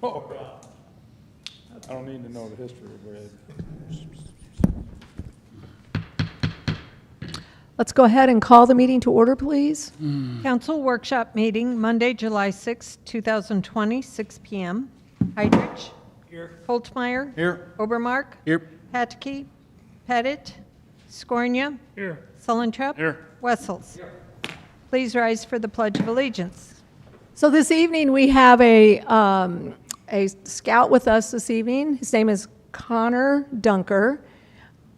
Oh, I don't need to know the history of red. Let's go ahead and call the meeting to order, please. Council workshop meeting, Monday, July 6, 2020, 6 p.m. Heidrich. Here. Holtmeyer. Here. Obermark. Here. Patke. Pettit. Scornia. Here. Sullentrop. Here. Wessels. Here. Please rise for the Pledge of Allegiance. So this evening, we have a scout with us this evening. His name is Connor Dunker.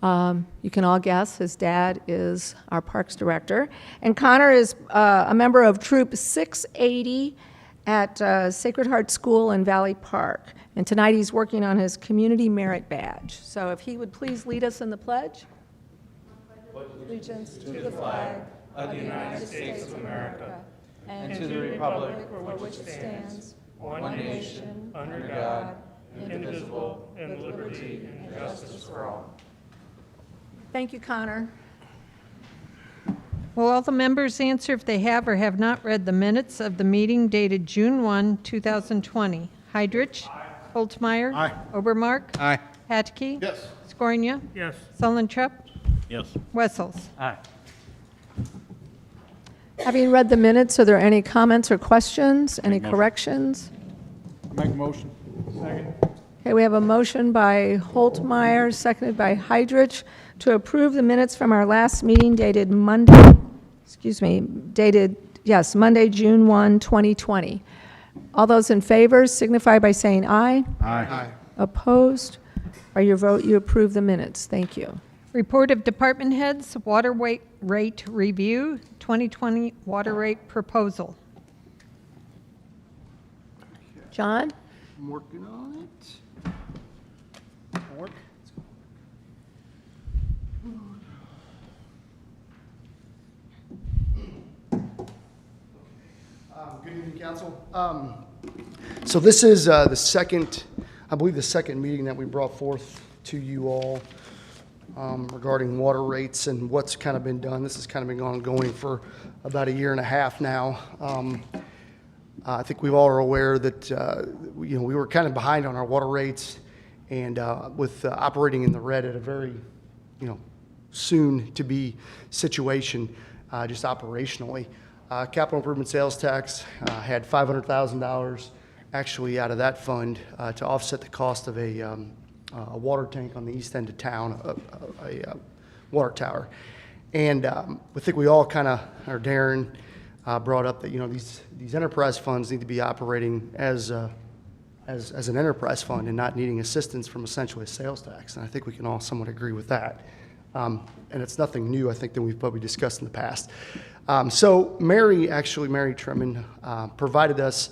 You can all guess his dad is our parks director. And Connor is a member of Troop 680 at Sacred Heart School in Valley Park. And tonight he's working on his community merit badge. So if he would please lead us in the pledge. Allegiance to the flag of the United States of America and to the republic for which it stands, one nation, under God, indivisible, with liberty and justice for all. Thank you, Connor. Will all the members answer if they have or have not read the minutes of the meeting dated June 1, 2020? Heidrich. Aye. Holtmeyer. Aye. Obermark. Aye. Patke. Yes. Scornia. Yes. Sullentrop. Yes. Wessels. Aye. Having read the minutes, are there any comments or questions, any motion. corrections? Make a motion. Second. Okay, we have a motion by Holtmeyer, seconded by Heidrich, to approve the minutes from our last meeting dated Monday, Monday, June 1, 2020. All those in favor signify by saying aye. Aye. Opposed? By your vote, you approve the minutes. Thank you. Report of department heads, water rate review, 2020 water rate proposal. John? I'm working on it. Work. Good evening, Council. So this is the second, I believe the second meeting that we brought forth to you all regarding water rates and what's kind of been done. This has kind of been ongoing for about a year and a half now. I think we all are aware that we were kind of behind on our water rates, and with operating in the red at a very soon to be situation just operationally. Capital improvement sales tax had $500,000 actually out of that fund to offset the cost of a water tank on the east end of town, a water tower. And I think we all kind of, or Darren brought up that these enterprise funds need to be operating as an enterprise fund and not needing assistance from essentially a sales tax. And I think we can all somewhat agree with that. And it's nothing new, I think, than we've probably discussed in the past. So Mary Tremon provided us,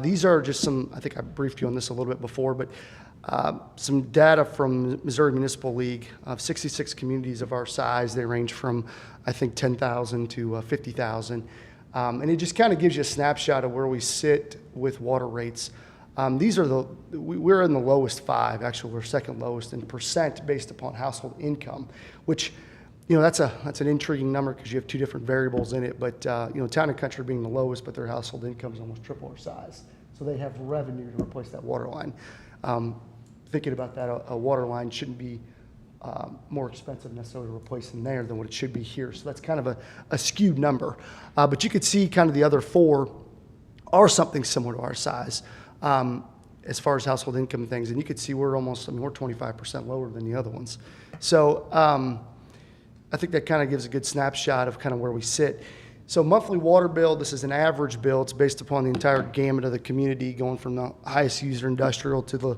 these are just some, I think I briefed you on this a little bit before, but some data from Missouri Municipal League of 66 communities of our size. They range from, I think, 10,000 to 50,000. And it just kind of gives you a snapshot of where we sit with water rates. We're in the lowest five. Actually, we're second lowest in percent based upon household income, which, that's an intriguing number because you have two different variables in it. But, Town and Country being the lowest, but their household income is almost triple our size. So they have revenue to replace that water line. Thinking about that, a water line shouldn't be more expensive necessarily to replace in there than what it should be here. So that's kind of a skewed number. But you could see kind of the other four are something similar to our size as far as household income and things. And you could see we're 25% lower than the other ones. So I think that kind of gives a good snapshot of kind of where we sit. So monthly water bill, this is an average bill. It's based upon the entire gamut of the community, going from the highest user industrial to the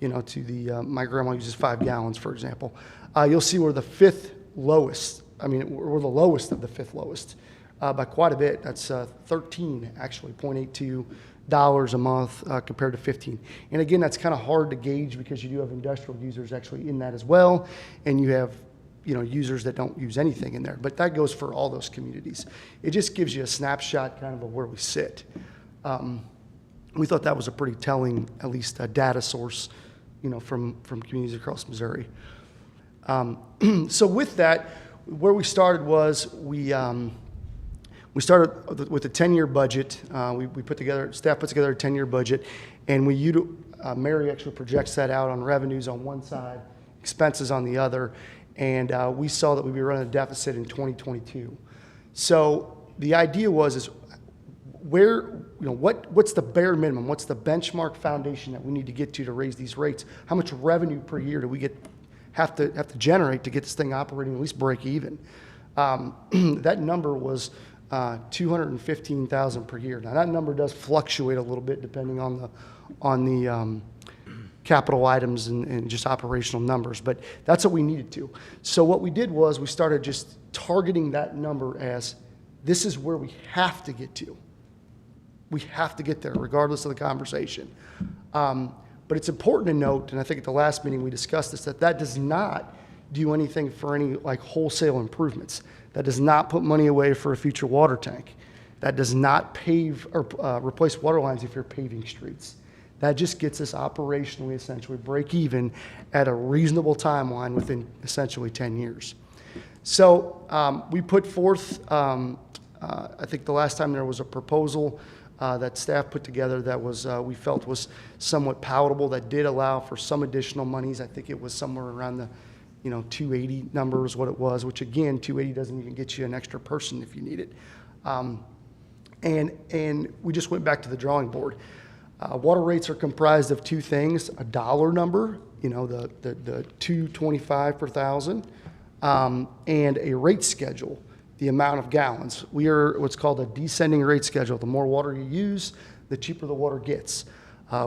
my grandma uses 5 gallons, for example. You'll see we're the fifth lowest. I mean, we're the lowest of the fifth lowest by quite a bit. That's 0.82 a month compared to 15. And again, that's kind of hard to gauge because you do have industrial users actually in that as well, and you have users that don't use anything in there. But that goes for all those communities. It just gives you a snapshot kind of where we sit. We thought that was a pretty telling, at least a data source, from communities across Missouri. So with that, where we started was we started with a 10-year budget. Staff put together a 10-year budget, And Mary actually projects that out on revenues on one side, expenses on the other, and we saw that we'd be running a deficit in 2022. So the idea is what's the bare minimum? What's the benchmark foundation that we need to get to raise these rates? How much revenue per year do we have to generate to get this thing operating, at least break even? That number was $215,000 per year. Now that number does fluctuate a little bit depending on the capital items and just operational numbers, but that's what we needed to. So what we did was we started just targeting that number as this is where we have to get to. We have to get there regardless of the conversation. But it's important to note, and I think at the last meeting we discussed this, that does not do anything for any like wholesale improvements. That does not put money away for a future water tank. That does not pave or replace water lines if you're paving streets. That just gets us operationally essentially break even at a reasonable timeline within essentially 10 years. So we put forth, I think the last time there was a proposal that staff put together that was we felt was somewhat palatable, that did allow for some additional monies. I think it was somewhere around the 280 number is what it was, which again, 280 doesn't even get you an extra person if you need it. And we just went back to the drawing board. Water rates are comprised of two things: a dollar number, the $2.25 per thousand, and a rate schedule, the amount of gallons. We are what's called a descending rate schedule. The more water you use, the cheaper the water gets.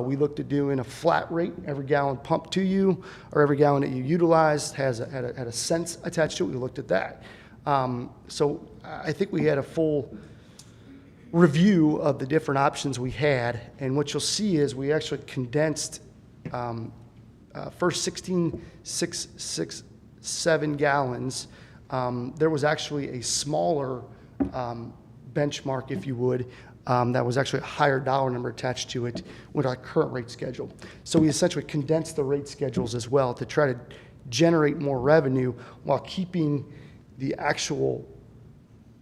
We looked at doing a flat rate. Every gallon pumped to you, or every gallon that you utilized had a cents attached to it. We looked at that. So I think we had a full review of the different options we had, and what you'll see is we actually condensed first 16,667 gallons. There was actually a smaller benchmark, if you would, that was actually a higher dollar number attached to it with our current rate schedule. So we essentially condensed the rate schedules as well to try to generate more revenue while keeping the actual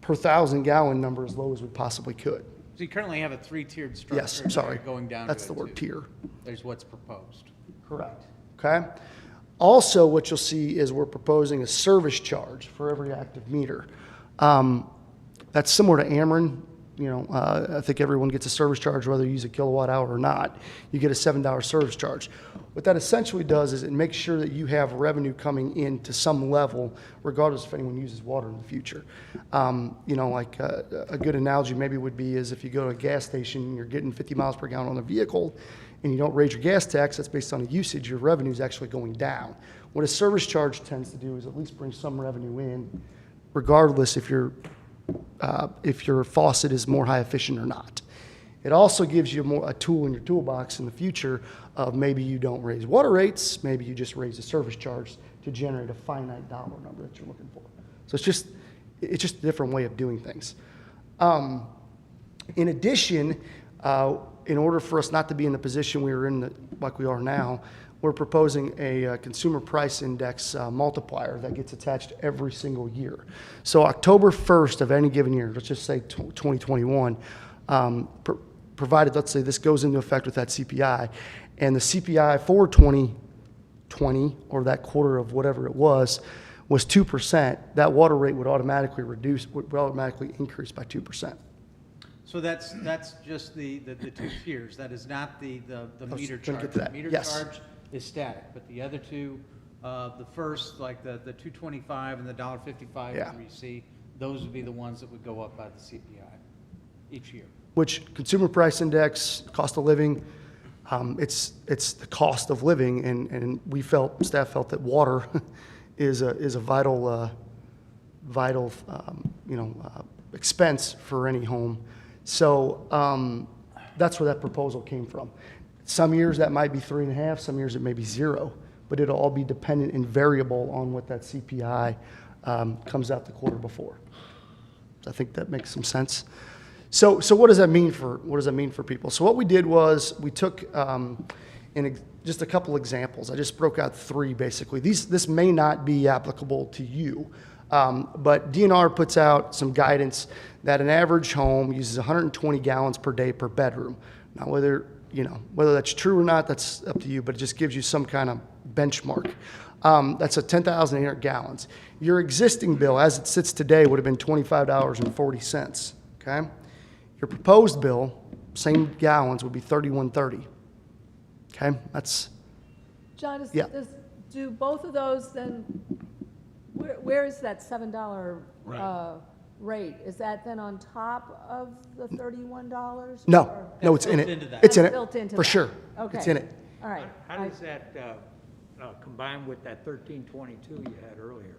per thousand gallon number as low as we possibly could. So you currently have a three-tiered structure. Yes, I'm sorry. Going down. That's to the word tier. There's what's proposed. Correct. Okay. Also, what you'll see is we're proposing a service charge for every active meter. That's similar to Ameren. I think everyone gets a service charge whether you use a kilowatt hour or not. You get a $7 service charge. What that essentially does is it makes sure that you have revenue coming in to some level, regardless if anyone uses water in the future. Like a good analogy maybe would be is if you go to a gas station and you're getting 50 miles per gallon on a vehicle and you don't raise your gas tax, that's based on a usage, your revenue is actually going down. What a service charge tends to do is at least bring some revenue in, regardless if your faucet is more high efficient or not. It also gives you a tool in your toolbox in the future of maybe you don't raise water rates, maybe you just raise a service charge to generate a finite dollar number that you're looking for. So it's just a different way of doing things. In addition, in order for us not to be in the position we were in like we are now, we're proposing a consumer price index multiplier that gets attached every single year. So October 1st of any given year, let's just say 2021, provided, let's say this goes into effect with that CPI, and the CPI for 2020, or that quarter of whatever it was 2%, that water rate would automatically increase by 2%. So that's just the two tiers. That is not the meter gonna charge. get to that. The meter Yes. charge is static, but the other two, the first, like the $2.25 and the $1.55 Yeah. that we see, those would be the ones that would go up by the CPI each year. Which consumer price index, cost of living, it's the cost of living, and staff felt that water is a vital expense for any home. So that's where that proposal came from. Some years that might be 3.5, some years it may be 0, but it'll all be dependent and variable on what that CPI comes out the quarter before. So I think that makes some sense. So what does that mean for people? So what we did was we took just a couple examples. I just broke out 3 basically. This may not be applicable to you, but DNR puts out some guidance that an average home uses 120 gallons per day per bedroom. Now, whether you know, whether that's true or not, that's up to you, but it just gives you some kind of benchmark. That's a 10,800 gallons. Your existing bill, as it sits today, would have been $25.40, okay? Your proposed bill, same gallons, would be $31.30, okay? That's, John, Yeah. do both of those then, where is that $7 rate? Is that then on top of the $31? no, or- no, it's in built it. into that. It's in That's it, built into for that. sure. Okay. It's in it. All right. How does that combine with that 1322 you had earlier?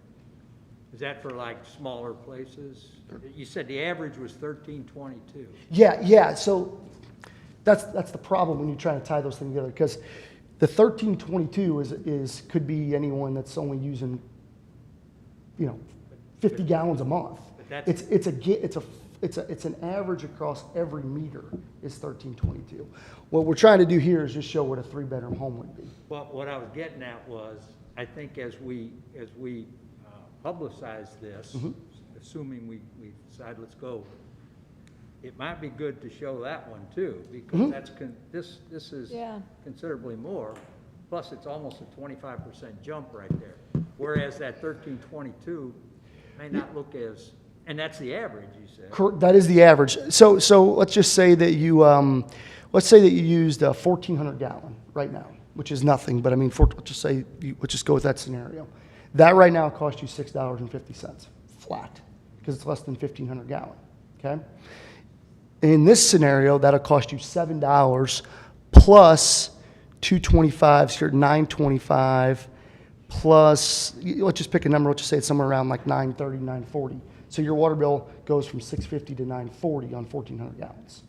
Is that for like smaller places? You said the average was 1322. Yeah, so that's the problem when you're trying to tie those things together, because the 1322 could be anyone that's only using, you know, 50 gallons a month. But that's- It's an average across every meter is 1322. What we're trying to do here is just show what a 3-bedroom home would be. Well, what I was getting at was, I think as we publicize this, assuming we decide let's go, it might be good to show that one too, because this is Yeah. considerably more. Plus, it's almost a 25% jump right there. Whereas that 1322 may not look as, and that's the average, you said. That is the average. So let's just say that you used a 1,400 gallon right now, which is nothing, but I mean, let's just go with that scenario. That right now costs you $6.50 flat, because it's less than 1,500 gallon, okay? In this scenario, that'll cost you $7 plus 225, so you're at 925, plus, let's just pick a number, let's just say it's somewhere around like 930, 940. So your water bill goes from 650 to 940 on 1,400 gallons.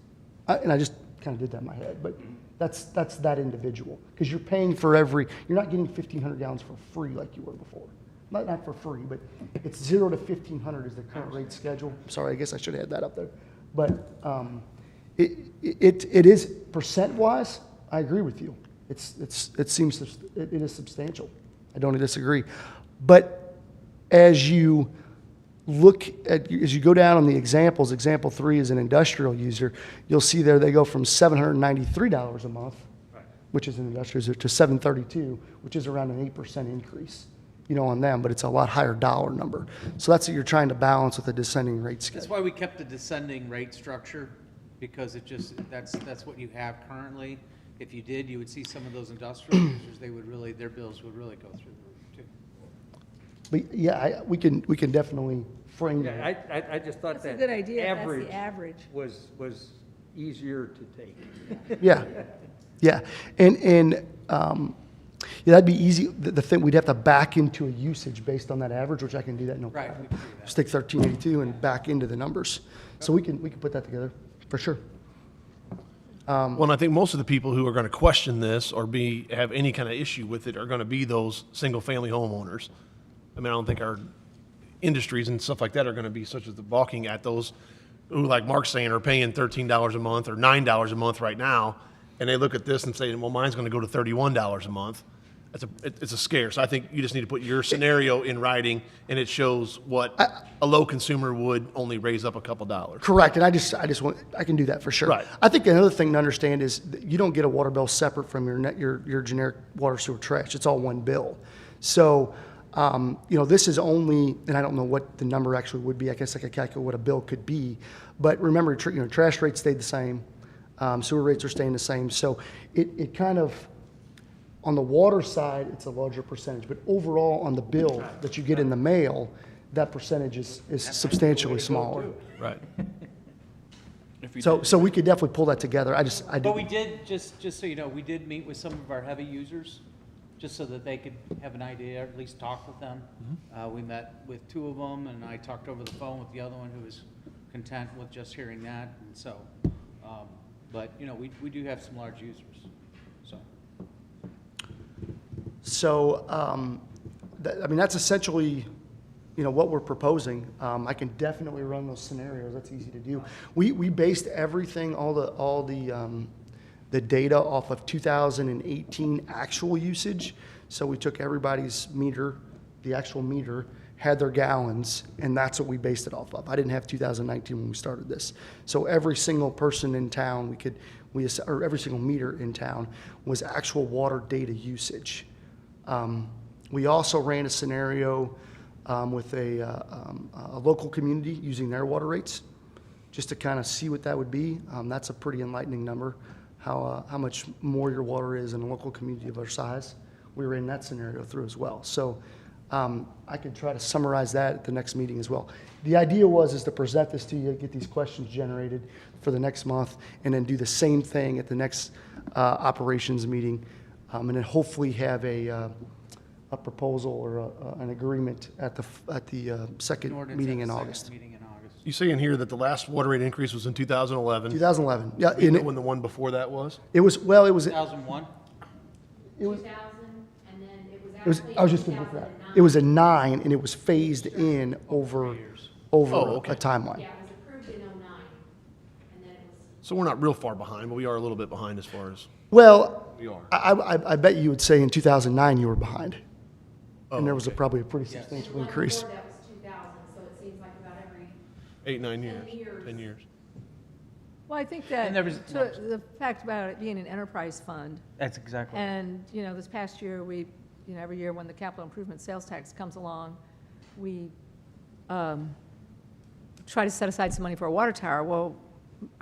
And I just kind of did that in my head, but that's that individual, because you're paying for you're not getting 1,500 gallons for free like you were before. Not for free, but it's 0 to 1,500 is the current rate schedule. Sorry, I guess I should have had that up there. But it is percent-wise, I agree with you. It is substantial. I don't disagree. But as you go down on the examples, example 3 is an industrial user, you'll see there they go from $793 a month, which is an industrial user, to $732, which is around an 8% increase, you know, on them, but it's a lot higher dollar number. So that's what you're trying to balance with a descending rate That's schedule. why we kept the descending rate structure, because it just, that's what you have currently. If you did, you would see some of those industrial users, their bills would really go through the roof too. But yeah, we can definitely frame that. Yeah, I just thought That's a that good idea. That's average the average. was easier to take. Yeah, and that'd be easy. The thing, we'd have to back into a usage based on that average, which I can do that no Right, problem. we can do that. Stick 1382 and back into the numbers. So we can put that together, for sure. Well, and I think most of the people who are going to question this or have any kind of issue with it are going to be those single-family homeowners. I mean, I don't think our industries and stuff like that are going to be such as the balking at those who, like Mark's saying, are paying $13 a month or $9 a month right now, and they look at this and say, well, mine's going to go to $31 a month. It's a scare. So I think you just need to put your scenario in writing, and it shows what a low consumer would only raise up a couple dollars. Correct, and I can do that for sure. Right. I think another thing to understand is that you don't get a water bill separate from your generic water, sewer, trash. It's all one bill. So, you know, this is only, and I don't know what the number actually would be. I guess I could calculate what a bill could be. But remember, you know, trash rates stayed the same. Sewer rates are staying the same. So it kind of, on the water side, it's a larger percentage. But overall, on the bill that you get in the mail, that percentage is substantially smaller. Right. So we could definitely pull that together. But we did, just so you know, we did meet with some of our heavy users, just so that they could have an idea, or at least talk with them. We met with 2 of them, and I talked over the phone with the other one who was content with just hearing that, and so, but, you know, we do have some large users, so. So, I mean, that's essentially, you know, what we're proposing. I can definitely run those scenarios. That's easy to do. We based everything, all the data off of 2018 actual usage. So we took everybody's meter, the actual meter, had their gallons, and that's what we based it off of. I didn't have 2019 when we started this. So every single person in town, or every single meter in town was actual water data usage. We also ran a scenario with a local community using their water rates, just to kind of see what that would be. That's a pretty enlightening number, how much more your water is in a local community of our size. We ran that scenario through as well. So I could try to summarize that at the next meeting as well. The idea is to present this to you, get these questions generated for the next month, and then do the same thing at the next operations meeting, and then hopefully have a proposal or an agreement at the second Ordinance meeting at in the second August. meeting in August. You say in here that the last water rate increase was in 2011. 2011. Yeah, Do you and know when the one before that was? it was 2001? 2000, and then It was, I was just going to look at that. It was a 9, and it was phased in over Oh, okay. a timeline. Yeah, it was approved in 09, and then it was. So we're not real far behind, but we are a little bit behind as far as Well, we are. I bet you would say in 2009 you were behind. And there was okay. probably a pretty substantial increase. Before that was 2000, so it seems like about every. 8, 9 years, 10 10 years. Well, I think And there was- that the fact about it being an enterprise fund, That's exactly. and, this past year, every year when the capital improvement sales tax comes along, we try to set aside some money for a water tower. Well,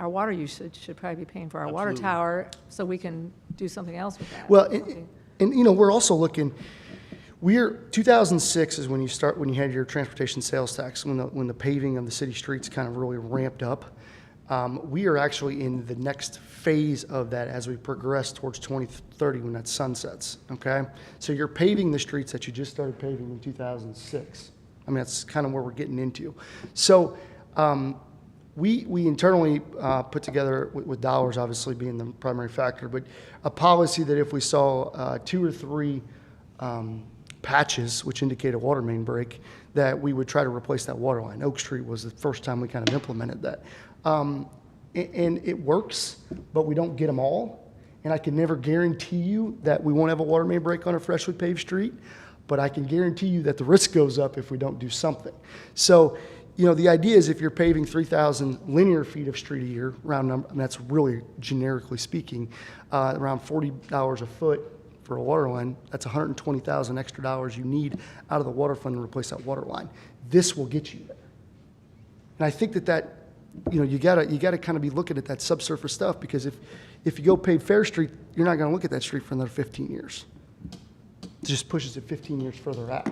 our water usage should probably be paying for our water Absolutely. tower, so we can do something else with that. Well, Something- and we're also looking, 2006 is when you had your transportation sales tax, when the paving of the city streets kind of really ramped up. We are actually in the next phase of that as we progress towards 2030 when that sunsets, okay? So you're paving the streets that you just started paving in 2006. I mean, that's kind of where we're getting into. So we internally put together, with dollars obviously being the primary factor, but a policy that if we saw 2 or 3 patches, which indicate a water main break, that we would try to replace that water line. Oak Street was the first time we kind of implemented that. And it works, but we don't get them all. And I can never guarantee you that we won't have a water main break on a freshly paved street, but I can guarantee you that the risk goes up if we don't do something. So, the idea is if you're paving 3,000 linear feet of street a year, round number, and that's really generically speaking, around $40 a foot for a water line, that's $120,000 extra dollars you need out of the water fund to replace that water line. This will get you there. And I think that you gotta kind of be looking at that subsurface stuff, because if you go pave Fair Street, you're not gonna look at that street for another 15 years. It just pushes it 15 years further out.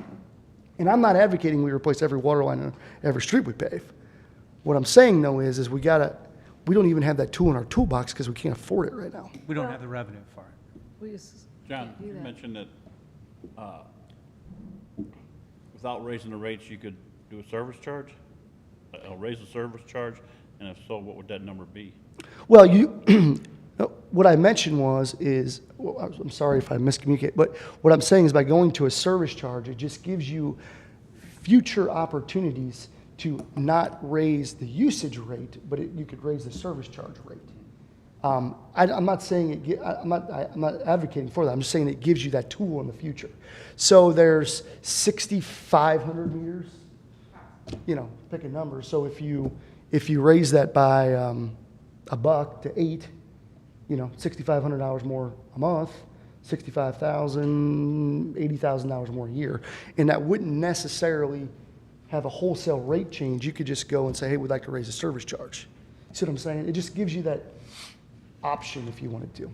And I'm not advocating we replace every water line on every street we pave. What I'm saying though is we don't even have that tool in our toolbox because we can't afford it right now. We don't have the revenue for it. We just John, can't do you that. mentioned that without raising the rates, you could do a service charge, raise the service charge, and if so, what would that number be? Well, what I mentioned I'm sorry if I miscommunicate, but what I'm saying is by going to a service charge, it just gives you future opportunities to not raise the usage rate, but you could raise the service charge rate. I'm not saying I'm not advocating for that. I'm just saying it gives you that tool in the future. So there's 6,500 meters, pick a number. So if you raise that by $1 to $8, $6,500 more a month, $65,000, $80,000 more a year, and that wouldn't necessarily have a wholesale rate change. You could just go and say, hey, we'd like to raise the service charge. See what I'm saying? It just gives you that option if you wanted to.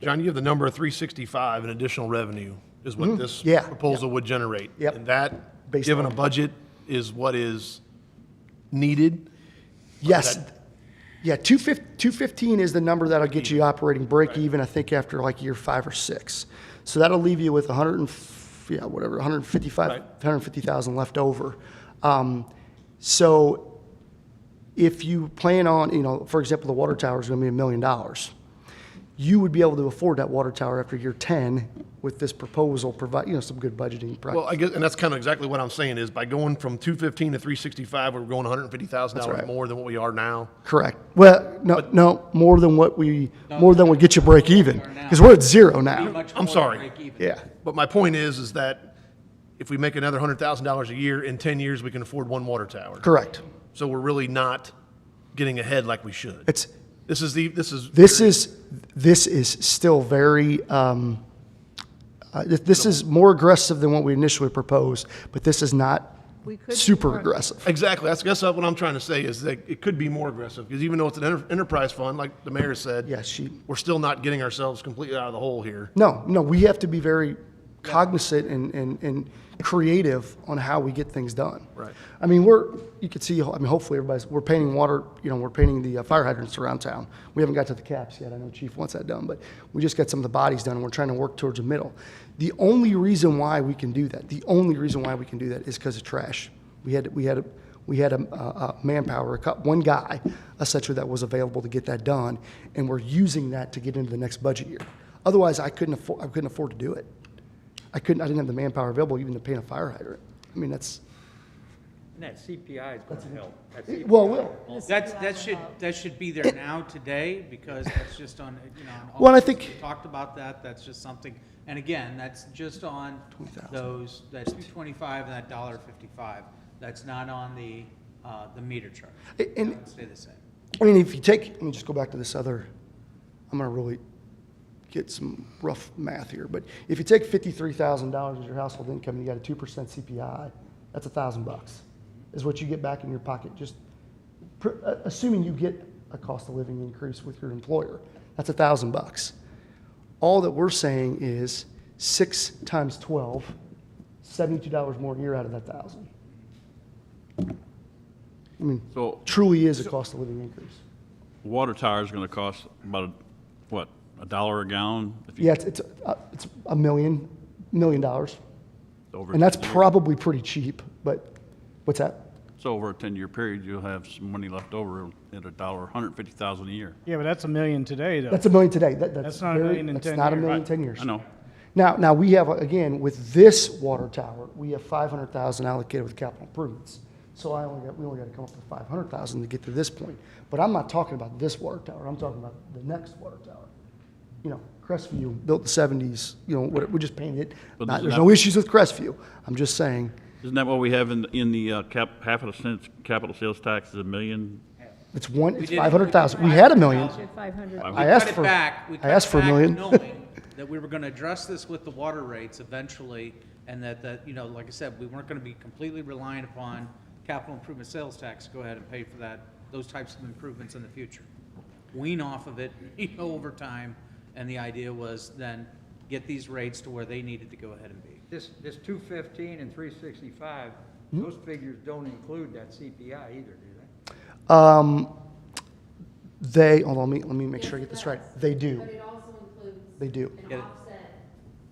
John, you have the number of 365 in additional revenue is what this Yeah. proposal would generate. Yep. And that, Based given on- a budget, is what is needed? Yes. That- Yeah, 215 is the number that'll get you operating break even, I think, after like year 5 or 6. So that'll leave you with 150,000 left over. So if you plan on, for example, the water tower is going to be $1 million. You would be able to afford that water tower after year 10 with this proposal, provide, some good budgeting practice. Well, I guess, and that's kind of exactly what I'm saying is by going from 215 to 365, we're going $150,000 right. more than what we are now. Correct. Well, no, more than what would get you break even, because we're at 0 Be now. much I'm more sorry. than break even. Yeah. But my point is that if we make another $100,000 a year, in 10 years, we can afford one water tower. Correct. So we're really not getting ahead like we should. It's, This is this is still very, this is more aggressive than what we initially proposed, but this is not We could do super more. aggressive. Exactly. That's what I'm trying to say is that it could be more aggressive because even though it's an enterprise fund, like the mayor said, Yes, we're still not getting ourselves completely out of the hole here. No, we have to be very cognizant and creative on how we get things done. Right. I mean, you could see, I mean, hopefully we're painting water, we're painting the fire hydrants around town. We haven't got to the caps yet. I know Chief wants that done, but we just got some of the bodies done and we're trying to work towards the middle. The only reason why we can do that, is because of trash. We had a manpower, one guy essentially that was available to get that done, and we're using that to get into the next budget year. Otherwise, I couldn't afford to do it. I didn't have the manpower available even to paint a fire hydrant. I mean, that's, And that CPI is going to help. That CPI well, it will. That should be there now today, because that's just on, on Well, and I all think- we talked about that, that's just something, and again, that's just on 20,000. those, that 225 and that $1.55. That's not on the meter charge. And- That would stay the same. I mean, let me just go back to this other, I'm gonna really get some rough math here, but if you take $53,000 as your household income and you got a 2% CPI, that's $1,000 is what you get back in your pocket, just assuming you get a cost of living increase with your employer. That's $1,000. All that we're saying is 6 times 12, $72 more a year out of that 1,000. I mean, So truly is a cost of living increase. water tower is gonna cost about, what, $1 a gallon? If you- Yeah, it's $1 million, over and that's 10 years. probably pretty cheap, but, what's that? So over a 10-year period, you'll have some money left over at $1, $150,000 a year. Yeah, but that's $1 million today, though. That's $1 million today. That's not $1 million in that's 10 not $1 years. million in Right. 10 years. I know. Now we have, again, with this water tower, we have 500,000 allocated with capital improvements. So we only got to come up with 500,000 to get to this point. But I'm not talking about this water tower. I'm talking about the next water tower. Crestview, built in the 70s, we just painted it. But There's isn't no that- issues with Crestview. I'm just saying, Isn't that what we have in the half of the cents capital sales tax is $1 million? it's We did- 500,000. We had $1 million. 500. I asked Cut it for, back. We I cut asked it for $1 back million. knowing that we were going to address this with the water rates eventually, and that, like I said, we weren't going to be completely reliant upon capital improvement sales tax to go ahead and pay for those types of improvements in the future. Wean off of it, over time, and the idea was then get these rates to where they needed to go ahead and be. This 215 and 365, Hmm? those figures don't include that CPI either, do they, hold on, let me make sure I get this right. They do. But it also includes They do. an Get it. offset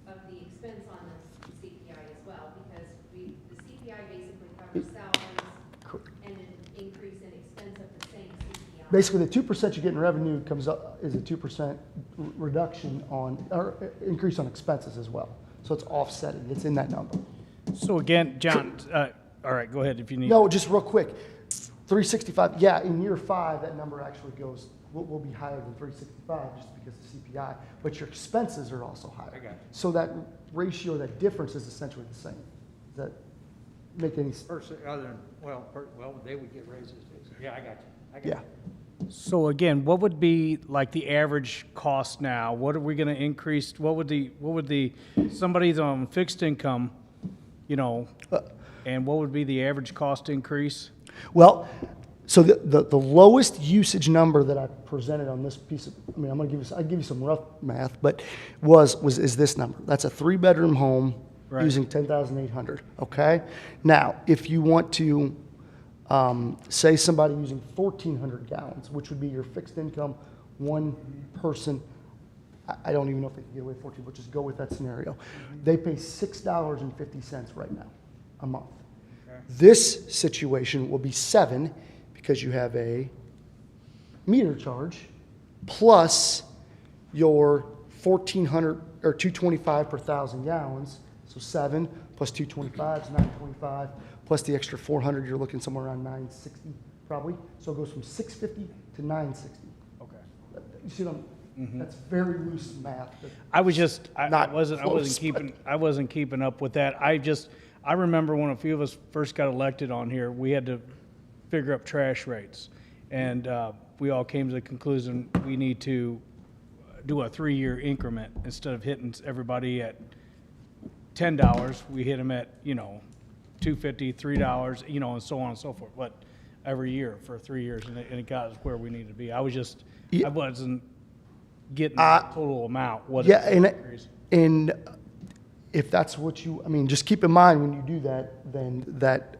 of the expense on the CPI as well, because the CPI basically covers salaries and an increase in expense of the same CPI. Basically, the 2% you get in revenue comes up, is a 2% reduction or increase on expenses as well. So it's offsetting, it's in that number. So again, John, all right, go ahead if you need. No, just real quick, 365, yeah, in year 5, that number actually will be higher than 365 just because of CPI, but your expenses are also higher. I got you. So that ratio, that difference is essentially the same. Does that make any, Person, other than, well, they would get raises too. Yeah, I got you. yeah. So again, what would be like the average cost now? What are we gonna increase, what would the, somebody's on fixed income, and what would be the average cost increase? Well, so the lowest usage number that I presented on this piece of, I'll give you some rough math, but is this number. That's a 3-bedroom home Right. using 10,800, okay? Now, if you want to, say somebody using 1,400 gallons, which would be your fixed income, one person, I don't even know if they can get away with 14, but just go with that scenario. They pay $6.50 right now a month. This situation will be 7 because you have a meter charge plus your 1,400 or 225 per 1,000 gallons. So 7 plus 225 is 925 plus the extra 400. You're looking somewhere around 960 probably. So it goes from 650 to 960. Okay. You see what that's very loose math. I was just, I Not wasn't close, keeping up with that. I remember when a few of us first got elected on here, we had to figure up trash rates. And we all came to the conclusion we need to do a 3-year increment. Instead of hitting everybody at $10, we hit them at, $2.50, $3, and so on and so forth. But every year for 3 years, and it got us where we needed to be. I wasn't getting the total amount. What Yeah, it increased. and if that's what just keep in mind when you do that, then that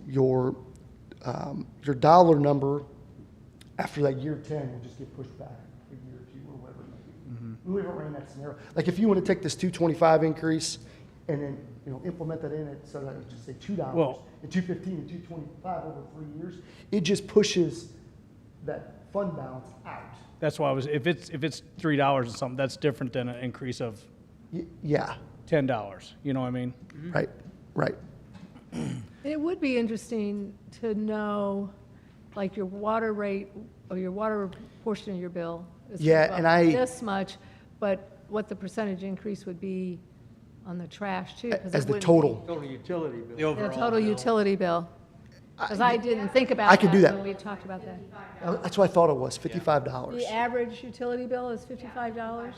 your dollar number after that year 10 will just get pushed back a year or two or whatever it may be. We haven't ran that scenario. Like if you want to take this 225 increase and then implement that in it, so that it's just say $2 Well- and 215 and 225 over 3 years, it just pushes that fund balance out. That's why if it's $3 or something, that's different than an increase of Yeah, $10. You know what I mean? right, right. It would be interesting to know, like, your water rate, or your water portion of your bill. is Yeah, about and I- this much, but what the percentage increase would be on the trash, too. 'cause it As the wouldn't total. Total utility The bill. be The overall total bill. utility bill. Because I didn't think about I that could do that. when we talked about that. That's what I thought it was, $55. The average utility bill is $55? $55.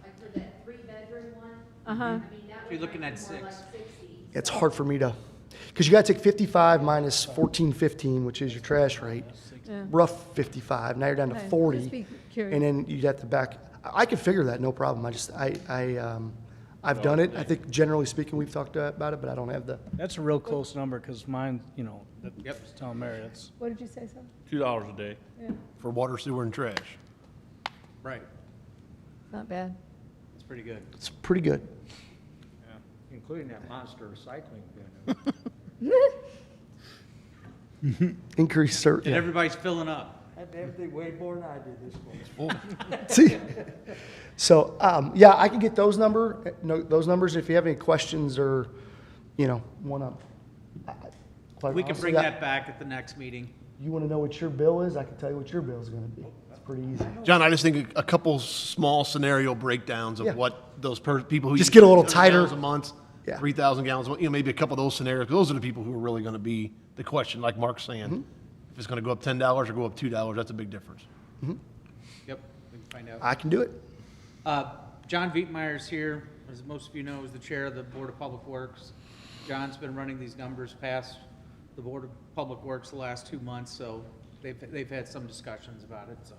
Like for that 3-bedroom one, Uh-huh. I mean, that You're would looking might at be more like 6. 60. It's hard for me to, because you got to take 55 minus 1415, which is your trash rate, Yeah. rough 55. Now you're down to Okay, 40, just be curious. and then you'd have to back. I could figure that, no problem. I've done it. I think generally speaking, we've talked about it, but I don't have the. That's a real close number because mine, that Yep. was telling Mary, that's. What did you say, son? $2 a day. Yeah, For water, sewer, and trash. Right. not bad. It's pretty good. It's pretty good. Including that monster recycling bin. Increase And certain. everybody's filling up. That damn thing weighed more than I did this morning. See, so yeah, I can get those numbers. If you have any questions or want to. We can bring that back at the next meeting. You want to know what your bill is? I can tell you what your bill is going to be. It's pretty easy. John, I just think a couple small scenario breakdowns of Yeah. what those people who Just use get a little 3,000 gallons tighter. a month, Yeah. 3,000 gallons, maybe a couple of those scenarios. 'Cause those are the people who are really going to be the question, like Mark's saying. Mm-hmm. If it's going to go up $10 or go up $2, that's a big difference. Yep, we can find out. I can do it. John Vietmeyer's here, as most of you know, is the chair of the Board of Public Works. John's been running these numbers past the Board of Public Works the last 2 months, so they've had some discussions about it, so.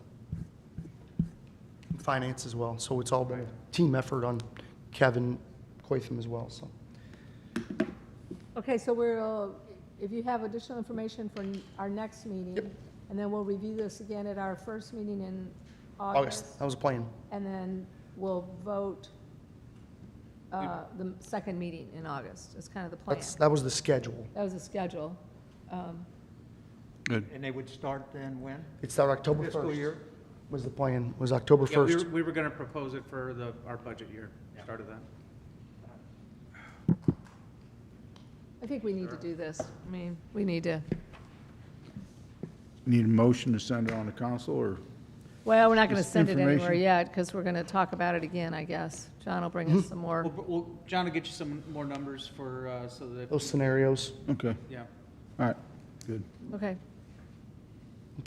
Finance as well. So it's all been a team effort on Kevin Coitham as well. So Okay, so if you have additional information for our next meeting, and then we'll review this again at our first meeting in August, that was a plan. and then we'll vote the second meeting in August. That's kind of the plan. That was the schedule. That was the schedule. And they would start then when? It's our October 1st. Fiscal year? Was the plan, was October Yeah, 1st. we were gonna propose it for our budget year, start of that. I think we need to do this. I mean, we need to, Need a motion to send it on to council, or? well, we're not going to Just send it anywhere information? yet, because we're going to talk about it again, I guess. John will bring us some more. Well, John will get you some more numbers for, so that, Those scenarios. Okay, yeah. all right, good. Okay.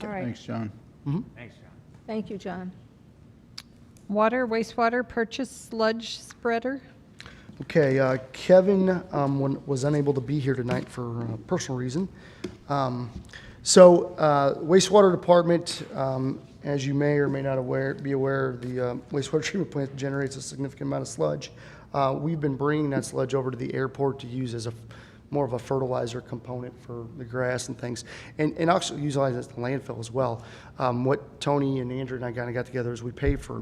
All right. Thanks, John. Thanks, John. Thank you, John. Water, wastewater purchase sludge spreader. Okay, Kevin was unable to be here tonight for a personal reason. So wastewater department, as you may or may not be aware, the wastewater treatment plant generates a significant amount of sludge. We've been bringing that sludge over to the airport to use as more of a fertilizer component for the grass and things, and also utilize it as the landfill as well. What Tony and Andrew and I kind of got together is we pay for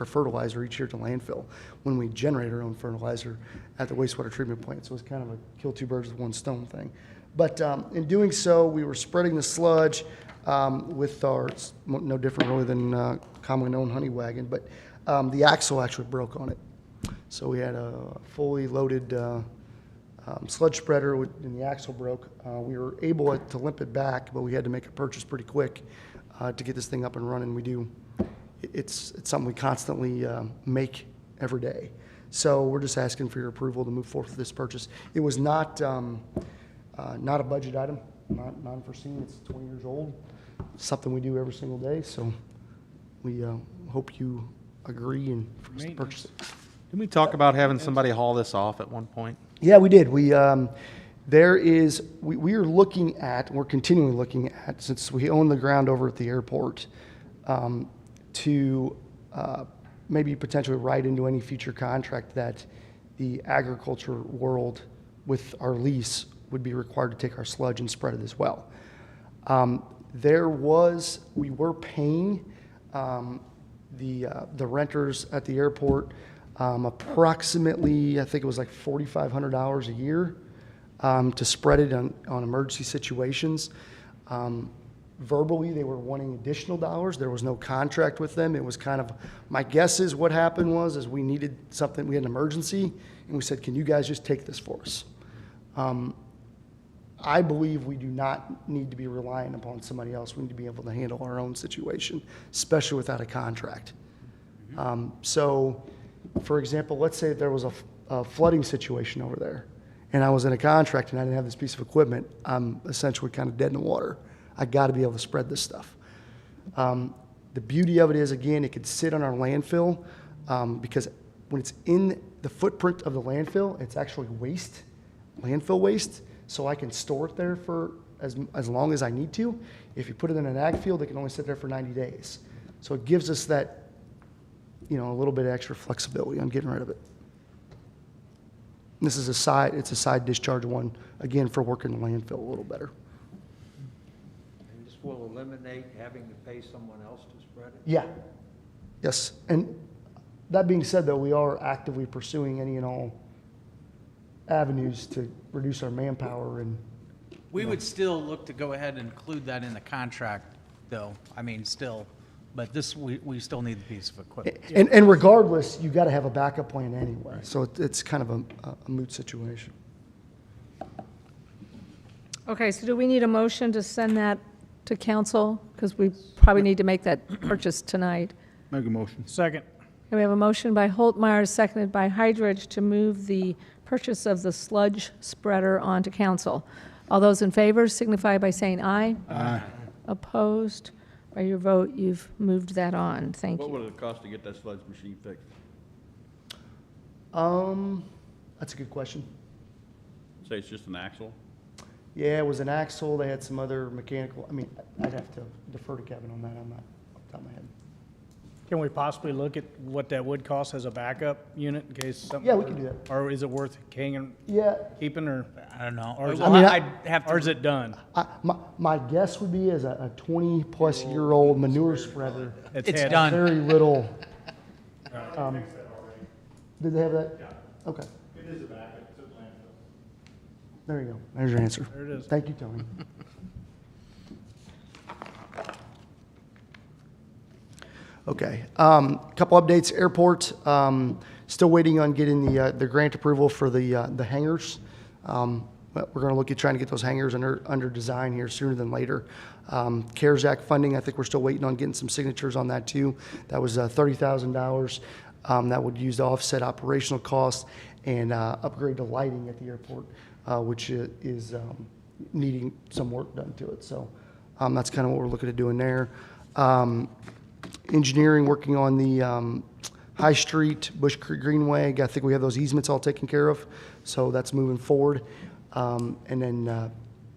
fertilizer each year to landfill when we generate our own fertilizer at the wastewater treatment plant. So it's kind of a kill two birds with one stone thing. But in doing so, we were spreading the sludge with our, it's no different really than commonly known honey wagon, but the axle actually broke on it. So we had a fully loaded sludge spreader and the axle broke. We were able to limp it back, but we had to make a purchase pretty quick to get this thing up and running. It's something we constantly make every day. So we're just asking for your approval to move forward with this purchase. It was not a budget item, not unforeseen. It's 20 years old, something we do every single day. So we hope you agree and for us to purchase it. Didn't we talk about having somebody haul this off at one point? Yeah, we did. We are looking at, we're continually looking at, since we own the ground over at the airport, to maybe potentially write into any future contract that the agriculture world with our lease would be required to take our sludge and spread it as well. We were paying the renters at the airport approximately, I think it was like $4,500 a year to spread it on emergency situations. Verbally, they were wanting additional dollars. There was no contract with them. It was kind of, my guess is what happened was we needed something, we had an emergency, and we said, can you guys just take this for us? I believe we do not need to be relying upon somebody else. We need to be able to handle our own situation, especially without a contract. So, for example, let's say there was a flooding situation over there, and I was in a contract and I didn't have this piece of equipment. I'm essentially kind of dead in the water. I got to be able to spread this stuff. The beauty of it is, again, it could sit on our landfill because when it's in the footprint of the landfill, it's actually waste, landfill waste. So I can store it there for as long as I need to. If you put it in an ag field, it can only sit there for 90 days. So it gives us that, a little bit of extra flexibility on getting rid of it. This is it's a side discharge one, again, for working the landfill a little better. And this will eliminate having to pay someone else to spread it? Yeah. Yes. And that being said, though, we are actively pursuing any and all avenues to reduce our manpower and. We would still look to go ahead and include that in the contract, though. I mean, still, but this, we still need the piece of equipment. And regardless, you got to have a backup plan anyway. So it's kind of a moot situation. Okay, so do we need a motion to send that to council? Because we probably need to make that purchase tonight. Make a motion. Second. Okay, we have a motion by Holtmeyer, seconded by Hydrich, to move the purchase of the sludge spreader onto council. All those in favor signify by saying aye. Aye. Opposed? By your vote, you've moved that on. Thank What you. would it cost to get that sludge machine fixed? That's a good question. Say it's just an axle? Yeah, it was an axle. They had some other mechanical, I'd have to defer to Kevin on that. I'm not off the top of my head. Can we possibly look at what that would cost as a backup unit in case something? Yeah, we can do that. Or is it worth hanging, Yeah, keeping, or, I don't know. Or is Well, it- I'd have or is to, it done? my guess would be as a 20-plus-year-old manure spreader, it's had- done. very little. Did they have that? Yeah. Okay. It is a backup. It's a landfill. There you go. There's your answer. There it is. Thank you, Tony. Okay. Couple updates. Airport, still waiting on getting the grant approval for the hangars. But we're going to look at trying to get those hangars under design here sooner than later. CARES Act funding, I think we're still waiting on getting some signatures on that too. That was $30,000 that would use to offset operational costs and upgrade the lighting at the airport, which is needing some work done to it. So that's kind of what we're looking at doing there. Engineering, working on the High Street, Bush Creek Greenway. I think we have those easements all taken care of, so that's moving forward. And then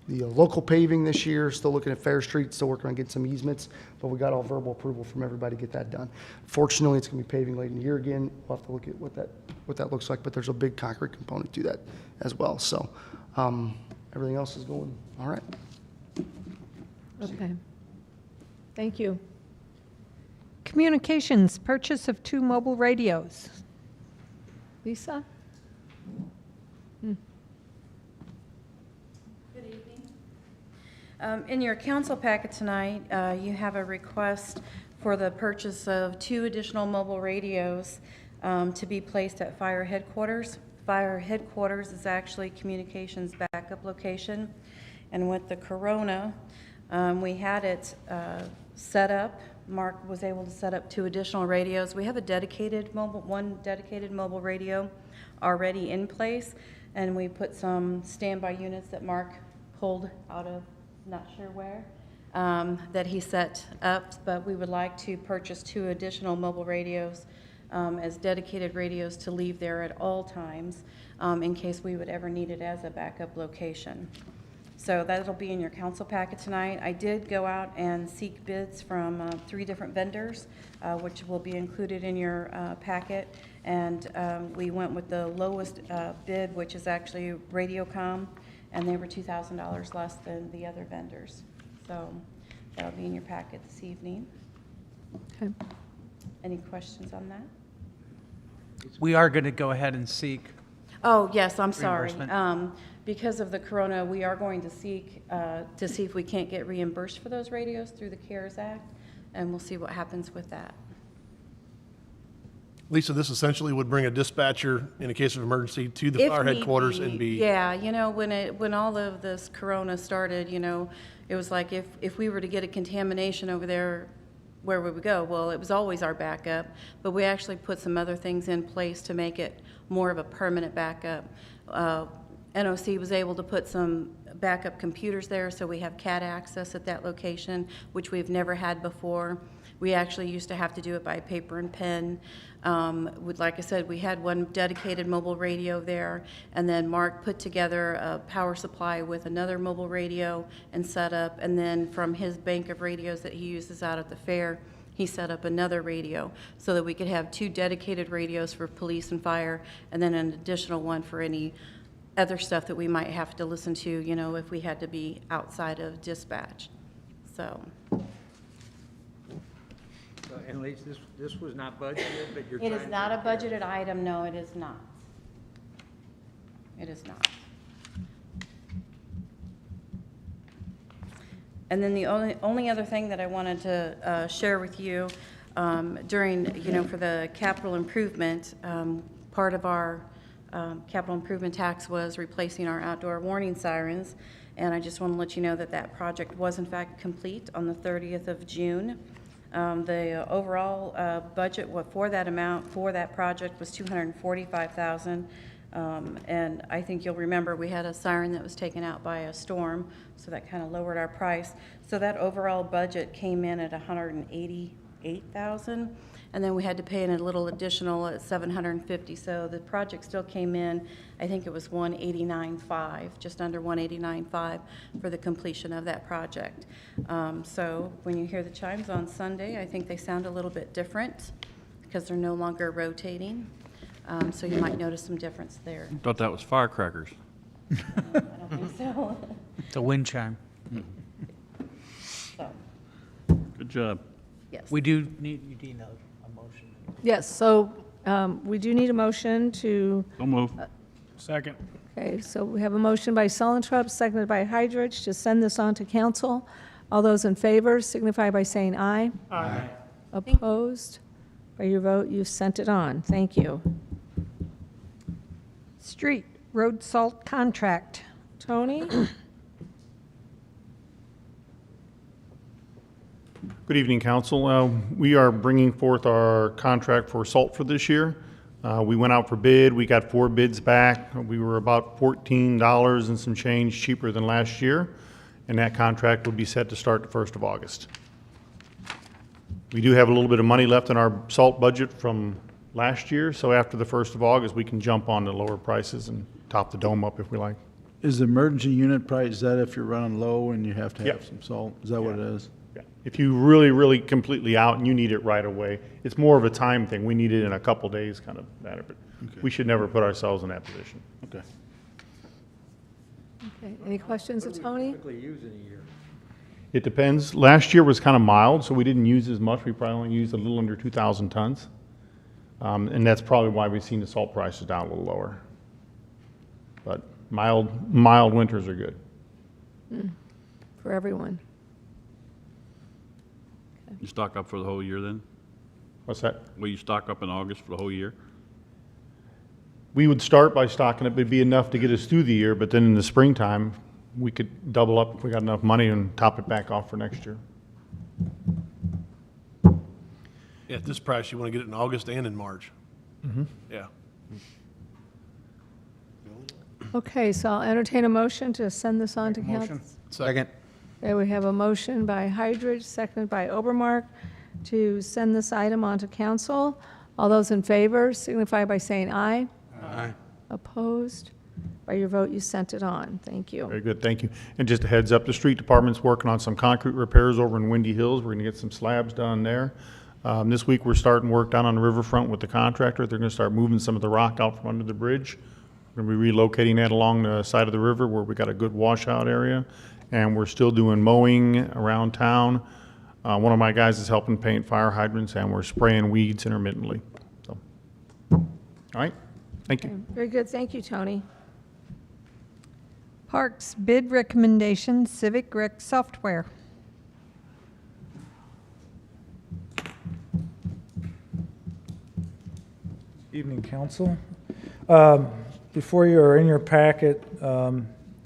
the local paving this year, still looking at Fair Street, still working on getting some easements, but we got all verbal approval from everybody to get that done. Fortunately, it's going to be paving late in the year again. We'll have to look at what that looks like, but there's a big concrete component to that as well. So everything else is going all right. Okay. Thank you. Communications, purchase of 2 mobile radios. Lisa? Good evening. In your council packet tonight, you have a request for the purchase of 2 additional mobile radios to be placed at fire headquarters. Fire headquarters is actually communications backup location. And with the corona, we had it set up Mark was able to set up 2 additional radios. We have one dedicated mobile radio already in place, and we put some standby units that Mark pulled out of not sure where, that he set up, but we would like to purchase 2 additional mobile radios as dedicated radios to leave there at all times in case we would ever need it as a backup location. So that'll be in your council packet tonight. I did go out and seek bids from 3 different vendors, which will be included in your packet. And we went with the lowest bid, which is actually Radiocom, and they were $2,000 less than the other vendors. So that'll be in your packet this evening. Okay. Any questions on that? We are going to go ahead and seek. Oh, yes, I'm sorry. Reimbursement. Because of the corona, we are going to seek to see if we can't get reimbursed for those radios through the CARES Act, and we'll see what happens with that. Lisa, this essentially would bring a dispatcher in a case of emergency to the If fire need headquarters and be. Yeah, you know, when all of this corona started, you know, it was like if we were to get a contamination over there, where would we go? Well, it was always our backup, but we actually put some other things in place to make it more of a permanent backup. NOC was able to put some backup computers there, so we have CAT access at that location, which we've never had before. We actually used to have to do it by paper and pen. Like I said, we had one dedicated mobile radio there, and then Mark put together a power supply with another mobile radio and set up, and then from his bank of radios that he uses out at the fair, he set up another radio so that we could have 2 dedicated radios for police and fire, and then an additional one for any other stuff that we might have to listen to, you know, if we had to be outside of dispatch. So. And Lisa, this was not budgeted, but you're It trying is to not a take care of budgeted item, no, it is not. It is not. And then the only other thing that I wanted to share with you during, you know, for the capital improvement, part of our capital improvement tax was replacing our outdoor warning sirens. And I just want to let you know that that project was in fact complete on the 30th of June. The overall budget for that amount for that project was $245,000. And I think you'll remember we had a siren that was taken out by a storm, so that kind of lowered our price. So that overall budget came in at $188,000, and then we had to pay in a little additional at $750. So the project still came in, I think it was $189,500, just under $189,500 for the completion of that project. So when you hear the chimes on Sunday, I think they sound a little bit different because they're no longer rotating. So you might notice some difference there. Thought that was firecrackers. I don't think so. It's a wind chime. So, Good job. yes. We do need, you do know a motion. Yes, so we do need a motion to, So move. Second. okay, so we have a motion by Sullentrup, seconded by Hydrich, to send this on to council. All those in favor signify by saying aye. Aye. Opposed? By your vote, you've sent it on. Thank you. Street road salt contract. Tony? Good evening, council. We are bringing forth our contract for salt for this year. We went out for bid. We got 4 bids back. We were about $14 and some change cheaper than last year, and that contract will be set to start the 1st of August. We do have a little bit of money left in our salt budget from last year, so after the 1st of August, we can jump on the lower prices and top the dome up if we like. Is the emergency unit price, is that if you're running low and you have to have Yep. some salt? Is that what it is? Yeah. If you really, really completely out and you need it right away, it's more of a time thing. We need it in a couple days, kind of matter, but Okay. we should never put ourselves in that position. Okay. Okay, any questions of Tony? Typically use in a year. It depends. Last year was kind of mild, so we didn't use as much. We probably only used a little under 2,000 tons. And that's probably why we've seen the salt prices down a little lower. But mild winters are good. For everyone. You stock up for the whole year then? What's that? Will you stock up in August for the whole year? We would start by stocking it, but it'd be enough to get us through the year, but then in the springtime, we could double up if we got enough money and top it back off for next year. Yeah, at this price, you want to get it in August and in March. Yeah. Okay, so I'll entertain a motion to send this on to Motion. council. Second. Okay, we have a motion by Hydrich, seconded by Obermark, to send this item on to council. All those in favor signify by saying aye. Aye. Opposed? By your vote, you sent it on. Thank you. Very good, thank you. And just a heads up, the street department's working on some concrete repairs over in Windy Hills. We're gonna get some slabs done there. This week, we're starting work down on the riverfront with the contractor. They're gonna start moving some of the rock out from under the bridge. We're gonna be relocating that along the side of the river where we got a good washout area. And we're still doing mowing around town. One of my guys is helping paint fire hydrants, and we're spraying weeds intermittently. So, all right, thank you. Very good. Thank you, Tony. Parks bid recommendation, Civic Software. Evening, council. Before you are in your packet,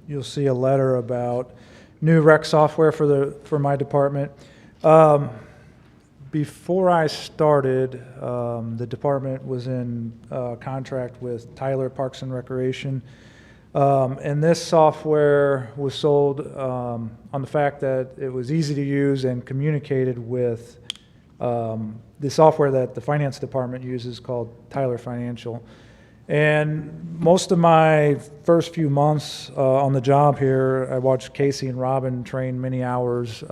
you'll see a letter about new rec software for my department. Before I started, the department was in contract with Tyler Parks and Recreation. And this software was sold on the fact that it was easy to use and communicated with the software that the finance department uses called Tyler Financial. And most of my first few months on the job here, I watched Casey and Robin train many hours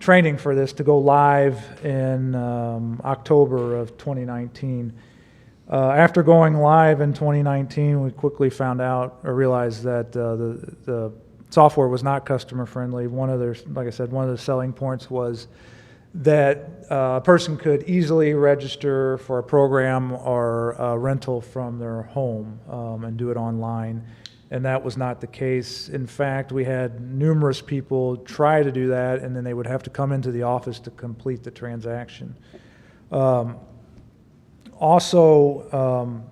training for this to go live in October of 2019. After going live in 2019, we quickly found out or realized that the software was not customer friendly. Like I said, one of the selling points was that a person could easily register for a program or a rental from their home and do it online. And that was not the case. In fact, we had numerous people try to do that, and then they would have to come into the office to complete the transaction. Also,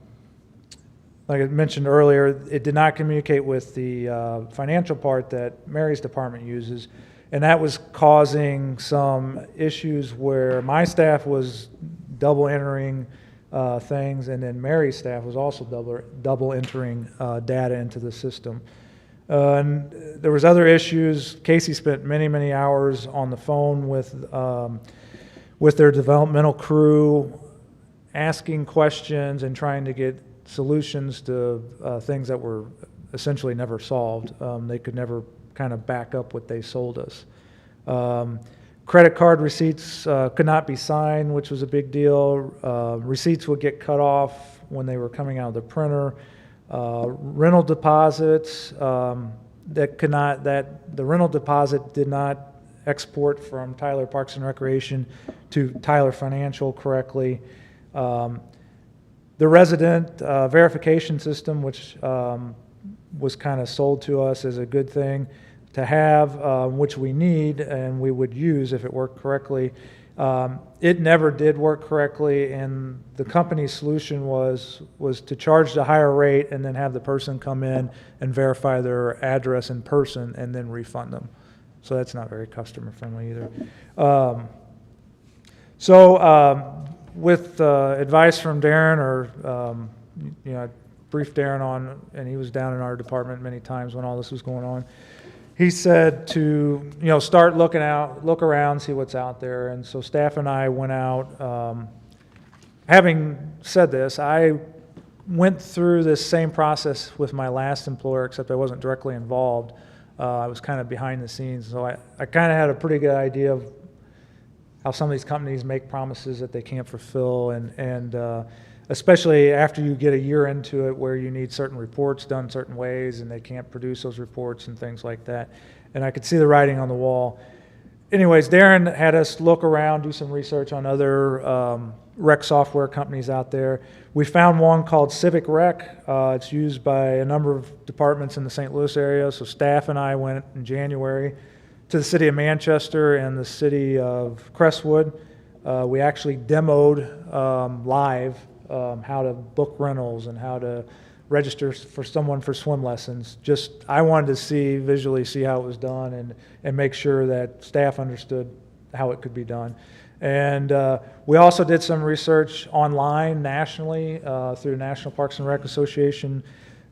like I mentioned earlier, it did not communicate with the financial part that Mary's department uses, and that was causing some issues where my staff was double entering things, and then Mary's staff was also double entering data into the system. And there was other issues. Casey spent many hours on the phone with their developmental crew, asking questions and trying to get solutions to things that were essentially never solved. They could never kind of back up what they sold us. Credit card receipts could not be signed, which was a big deal. Receipts would get cut off when they were coming out of the printer. Rental deposits the rental deposit did not export from Tyler Parks and Recreation to Tyler Financial correctly. The resident verification system, which was kind of sold to us as a good thing to have, which we need and we would use if it worked correctly. It never did work correctly, and the company's solution was to charge the higher rate and then have the person come in and verify their address in person and then refund them. So that's not very customer friendly either. With advice from Darren, or I briefed Darren on, and he was down in our department many times when all this was going on. He said to start look around, see what's out there, and so staff and I went out. Having said this, I went through this same process with my last employer, except I wasn't directly involved. I was kind of behind the scenes, so I kind of had a pretty good idea of how some of these companies make promises that they can't fulfill, and especially after you get a year into it where you need certain reports done certain ways and they can't produce those reports and things like that. And I could see the writing on the wall. Anyways, Darren had us look around, do some research on other rec software companies out there. We found one called Civic Rec. It's used by a number of departments in the St. Louis area, so staff and I went in January to the city of Manchester and the city of Crestwood. We actually demoed live how to book rentals and how to register for someone for swim lessons. I wanted to visually see how it was done and make sure that staff understood how it could be done. And we also did some research online nationally through the National Parks and Rec Association.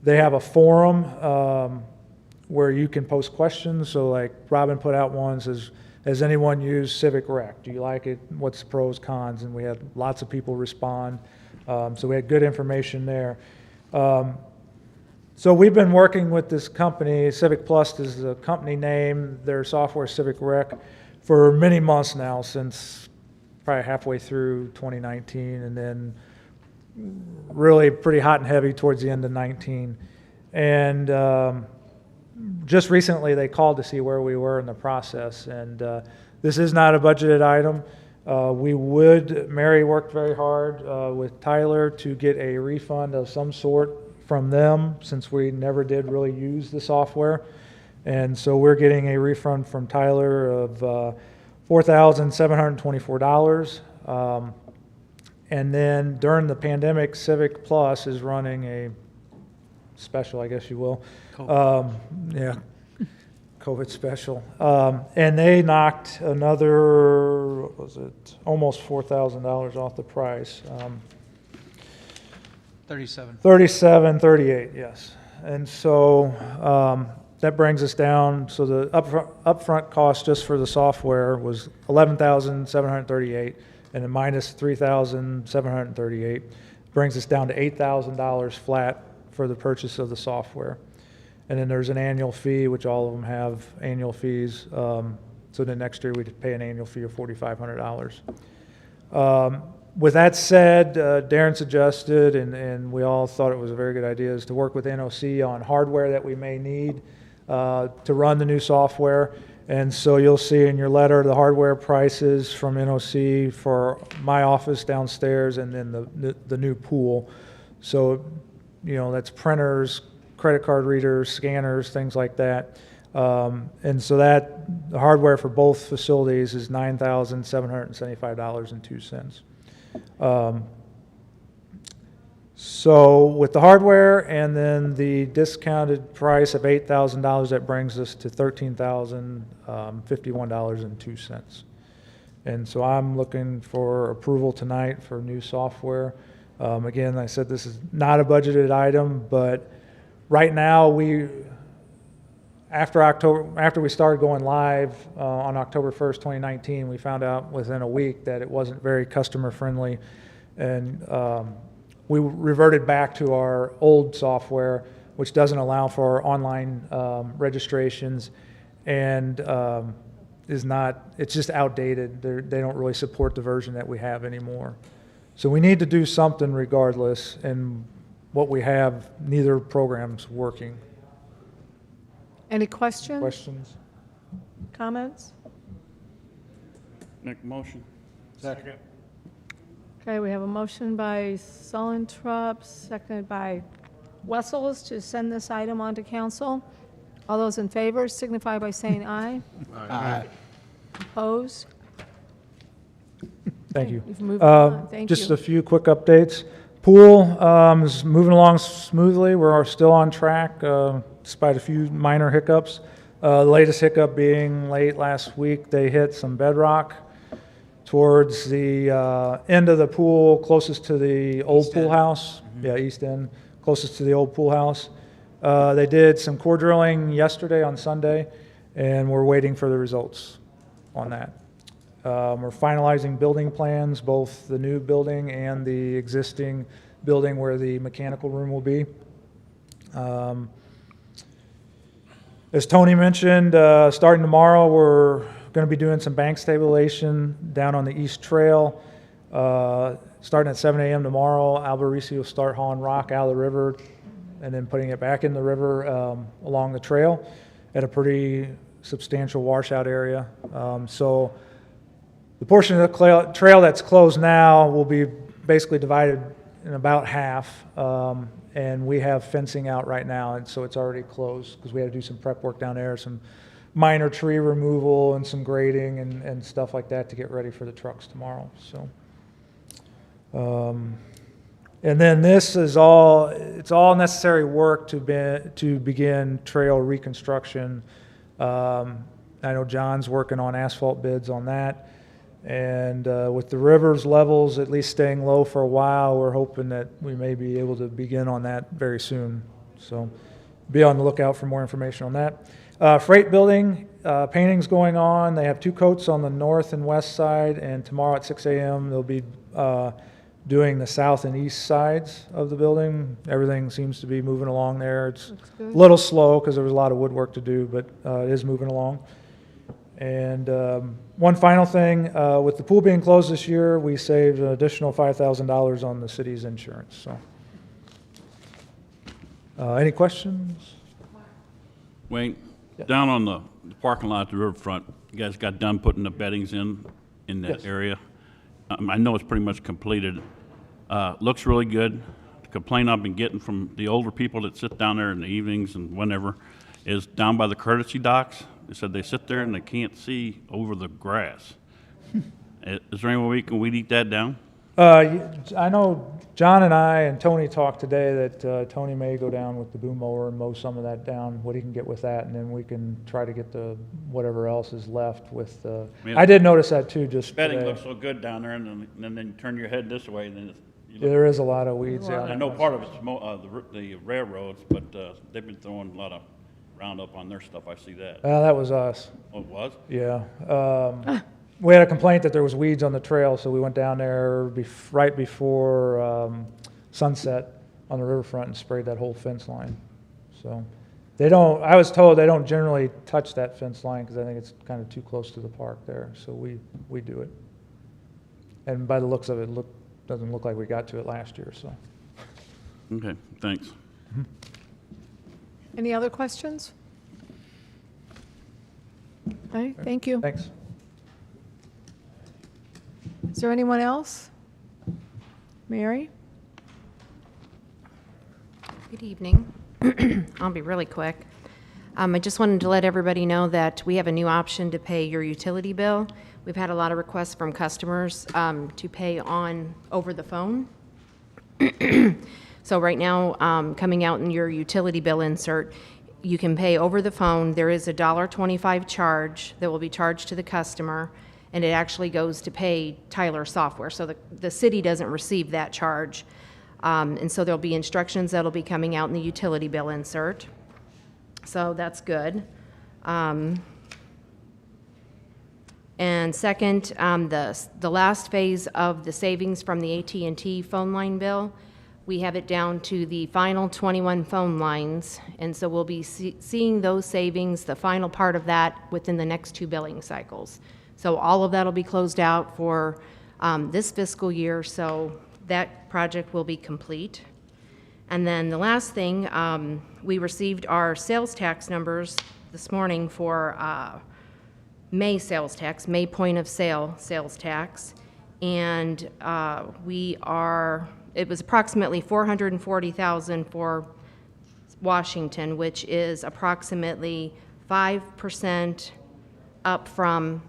They have a forum where you can post questions. So like Robin put out one, says, has anyone used Civic Rec? Do you like it? What's the pros, cons? And we had lots of people respond. So we had good information there. So we've been working with this company, Civic Plus is the company name, their software Civic Rec, for many months now, since probably halfway through 2019, and then really pretty hot and heavy towards the end of 19. And just recently they called to see where we were in the process, and this is not a budgeted item. Mary worked very hard with Tyler to get a refund of some sort from them, since we never did really use the software. And so we're getting a refund from Tyler of $4,724. And then during the pandemic, Civic Plus is running a special, I guess you will. COVID special. And they knocked another, what was it, almost $4,000 off the price. 3738, yes. And so that brings us down. So the upfront cost just for the software was $11,738, and then minus $3,738 brings us down to $8,000 flat for the purchase of the software. And then there's an annual fee, which all of them have annual fees. So then next year we'd pay an annual fee of $4,500. With that said, Darren suggested, and we all thought it was a very good idea, is to work with NOC on hardware that we may need to run the new software. And so you'll see in your letter the hardware prices from NOC for my office downstairs, and then the new pool. So, that's printers, credit card readers, scanners, things like that. And so the hardware for both facilities is $9,775.02. So with the hardware and then the discounted price of $8,000, that brings us to $13,051.02. And so I'm looking for approval tonight for new software. Again, I said this is not a budgeted item, but right now after we started going live on October 1st, 2019, we found out within a week that it wasn't very customer friendly, and we reverted back to our old software, which doesn't allow for online registrations, and it's just outdated. They don't really support the version that we have anymore. So we need to do something regardless, and what we have, neither program's working. Any questions? Questions? Comments? Make a motion. Second. Okay, we have a motion by Sullentrup, seconded by Wessels to send this item on to council. All those in favor signify by saying aye. Aye. Opposed? Thank you. You've moved on. Thank Just you. a few quick updates. Pool is moving along smoothly. We're still on track despite a few minor hiccups. The latest hiccup being late last week, they hit some bedrock towards the end of the pool, closest to the old pool house. Yeah, east end, closest to the old pool house. They did some core drilling yesterday on Sunday, and we're waiting for the results on that. We're finalizing building plans, both the new building and the existing building where the mechanical room will be. As Tony mentioned, starting tomorrow, we're going to be doing some bank stabilization down on the East Trail. Starting at 7 a.m. tomorrow, Alberici will start hauling rock out of the river and then putting it back in the river along the trail at a pretty substantial washout area. So the portion of the trail that's closed now will be basically divided in about half, and we have fencing out right now, and so it's already closed because we had to do some prep work down there, some minor tree removal and some grading and stuff like that to get ready for the trucks tomorrow. So, and then this is it's all necessary work to begin trail reconstruction. I know John's working on asphalt bids on that. And with the river's levels at least staying low for a while, we're hoping that we may be able to begin on that very soon. So be on the lookout for more information on that. Freight building, painting's going on. They have 2 coats on the north and west side, and tomorrow at 6 a.m. they'll be doing the south and east sides of the building. Everything seems to be moving along there. It's a little slow because there was a lot of woodwork to do, but it is moving along. And one final thing, with the pool being closed this year, we saved an additional $5,000 on the city's insurance. So, any questions? Wayne, down on the parking lot at the riverfront, you guys got done putting the beddings in that Yes. area. I know it's pretty much completed. Looks really good. The complaint I've been getting from the older people that sit down there in the evenings and whenever is down by the courtesy docks. They said they sit there and they can't see over the grass. Is there any way we can weed eat that down? I know John and I and Tony talked today that Tony may go down with the boom mower and mow some of that down, what he can get with that, and then we can try to get the whatever else is left with the. I did notice that too. Just Bedding today. looks so good down there, and then you turn your head this way, and then There is a lot of weeds out. I know part of it's the railroads, but they've been throwing a lot of Roundup on their stuff. I see that. That was us. Oh, it was? Yeah. We had a complaint that there was weeds on the trail, so we went down there right before sunset on the riverfront and sprayed that whole fence line. So they don't. I was told they don't generally touch that fence line because I think it's kind of too close to the park there. So we do it. And by the looks of it, doesn't look like we got to it last year. So. Okay. Thanks. Any other questions? Okay, thank you. Thanks. Is there anyone else? Mary? Good evening. I'll be really quick. I just wanted to let everybody know that we have a new option to pay your utility bill. We've had a lot of requests from customers to pay over the phone. So right now, coming out in your utility bill insert, you can pay over the phone. There is a $1.25 charge that will be charged to the customer, and it actually goes to pay Tyler Software. So the city doesn't receive that charge. And so there'll be instructions that'll be coming out in the utility bill insert. So that's good. And second, the last phase of the savings from the AT&T phone line bill, we have it down to the final 21 phone lines, and so we'll be seeing those savings, the final part of that, within the next 2 billing cycles. So all of that will be closed out for this fiscal year, so that project will be complete. And then the last thing, we received our sales tax numbers this morning for May sales tax, May point of sale sales tax, and it was approximately $440,000 for Washington, which is approximately 5% up from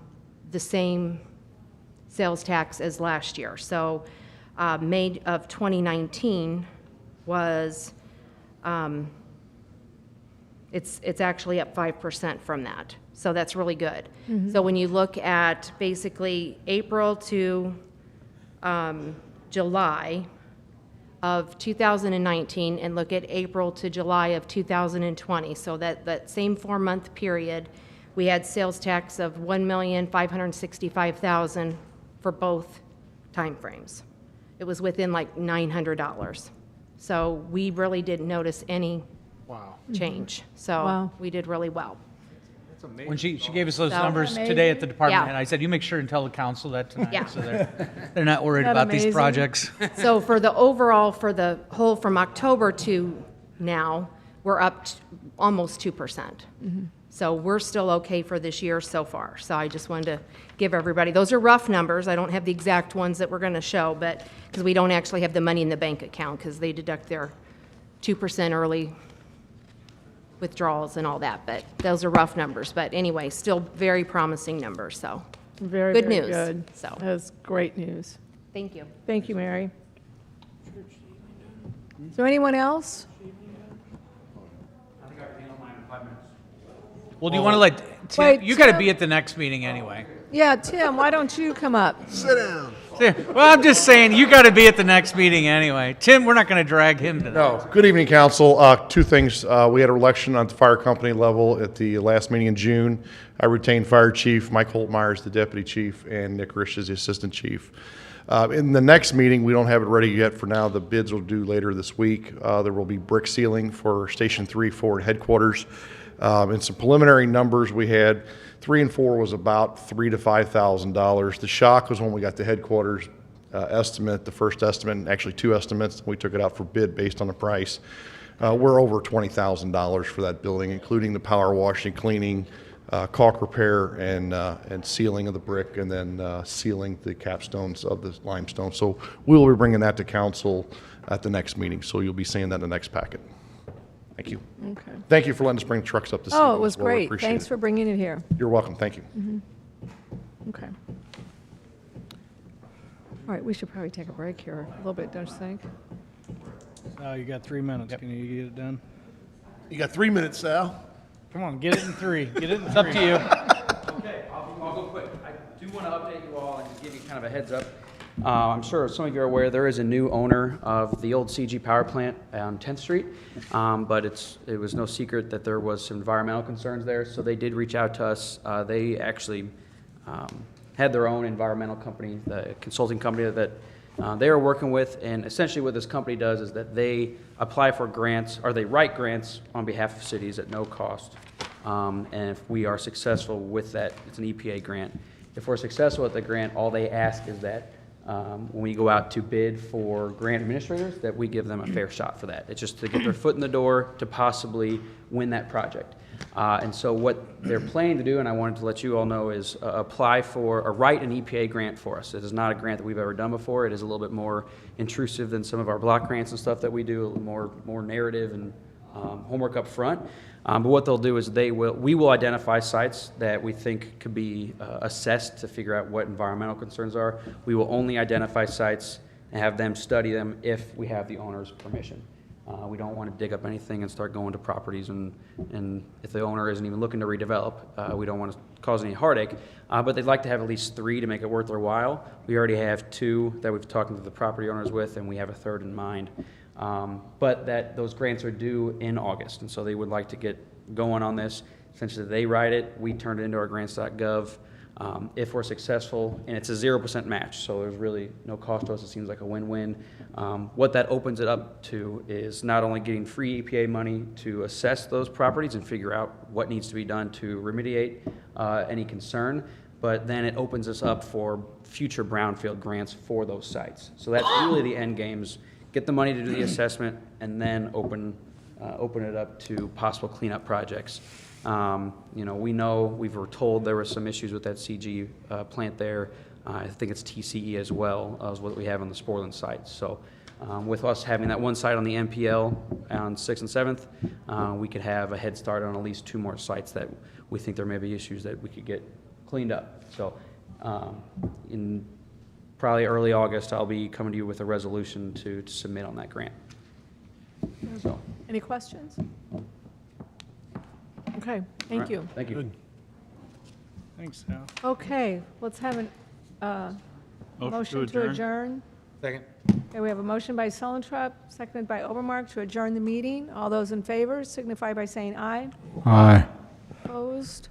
the same sales tax as last year. So May of 2019 was, it's actually up 5% from that. So that's really good. Mm-hmm. So when you look at basically April to July of 2019 and look at April to July of 2020, so that same 4-month period, we had sales tax of $1,565,000 for both timeframes. It was within like $900. So we really didn't notice any change. So we did really well. When she gave us those So numbers amazing. today at the department, Yeah. and I said, you make sure and tell the council that tonight, Yeah. so they're not worried Isn't that about these amazing? projects. So for the overall, for the whole, from October to now, we're up almost 2%. So we're still okay for this year so far. So I just wanted to give everybody, those are rough numbers. I don't have the exact ones that we're going to show, but because we don't actually have the money in the bank account because they deduct their 2% early withdrawals and all that. But those are rough numbers. But anyway, still very promising numbers. So Very, Good very news. good. So. That's great news. thank you. Thank you, Mary. Is there anyone else? Well, do you want to Wait, you got to Tim? be at the next meeting anyway. Yeah, Tim, why don't you come up? Sit down. Well, I'm just saying, you got to be at the next meeting anyway. Tim, we're not going to drag him to that. No. Good evening, council. Two things. We had an election on the fire company level at the last meeting in June. I retained Fire Chief Mike Holtmeyer as the deputy chief and Nick Risch as the assistant chief. In the next meeting, we don't have it ready yet for now. The bids will due later this week. There will be brick ceiling for Station 3, 4 at headquarters. And some preliminary numbers we had. 3 and 4 was about $3,000 to $5,000. The shock was when we got the headquarters estimate, the first estimate, and actually 2 estimates. We took it out for bid based on the price. We're over $20,000 for that building, including the power washing, cleaning, caulk repair, and sealing of the brick, and then sealing the capstones of the limestone. So we will be bringing that to council at the next meeting. So you'll be seeing that in the next packet. Thank you. Okay. Thank you for letting us bring the trucks up this evening. Oh, it was as well. We great. appreciate Thanks it. for bringing it here. You're welcome. Thank you. Okay. All right, we should probably take a break here a little bit, don't you think? You got 3 minutes. Can you get it done? You got 3 minutes, Sal. Come on, get it in 3. Get it in 3. It's up to you. Okay, I'll go quick. I do want to update you all and just give you kind of a heads up. I'm sure some of you are aware there is a new owner of the old CG power plant on 10th Street, but it was no secret that there was some environmental concerns there, so they did reach out to us. They actually had their own environmental company, the consulting company that they are working with, and essentially what this company does is that they apply for grants, or they write grants on behalf of cities at no cost. And if we are successful with that, it's an EPA grant. If we're successful with the grant, all they ask is that when we go out to bid for grant administrators, that we give them a fair shot for that. It's just to get their foot in the door to possibly win that project. And so what they're planning to do, and I wanted to let you all know, is apply for or write an EPA grant for us. It is not a grant that we've ever done before. It is a little bit more intrusive than some of our block grants and stuff that we do, a little more narrative and homework up front. But what they'll do is we will identify sites that we think could be assessed to figure out what environmental concerns are. We will only identify sites and have them study them if we have the owner's permission. We don't want to dig up anything and start going to properties, and if the owner isn't even looking to redevelop, we don't want to cause any heartache. But they'd like to have at least 3 to make it worth their while. We already have 2 that we've talked to the property owners with, and we have a 3rd in mind. But those grants are due in August, and so they would like to get going on this. Essentially, they write it, we turn it into our grants.gov. If we're successful, and it's a 0% match, so there's really no cost to us. It seems like a win-win. What that opens it up to is not only getting free EPA money to assess those properties and figure out what needs to be done to remediate any concern, but then it opens us up for future brownfield grants for those sites. So that's really the end games. Get the money to do the assessment, and then open it up to possible cleanup projects. We were told there were some issues with that CG plant there. I think it's TCE as well as what we have on the Sportland site. So with us having that one site on the MPL on 6th and 7th, we could have a head start on at least 2 more sites that we think there may be issues that we could get cleaned up. So in probably early August, I'll be coming to you with a resolution to submit on that grant. So. Any questions? Okay, thank Right. you. Thank you. Good. Thanks, Sal. Okay, let's have a motion to adjourn. Second. Okay, we have a motion by Sullentrup, seconded by Overmark to adjourn the meeting. All those in favor signify by saying aye. Aye. Opposed?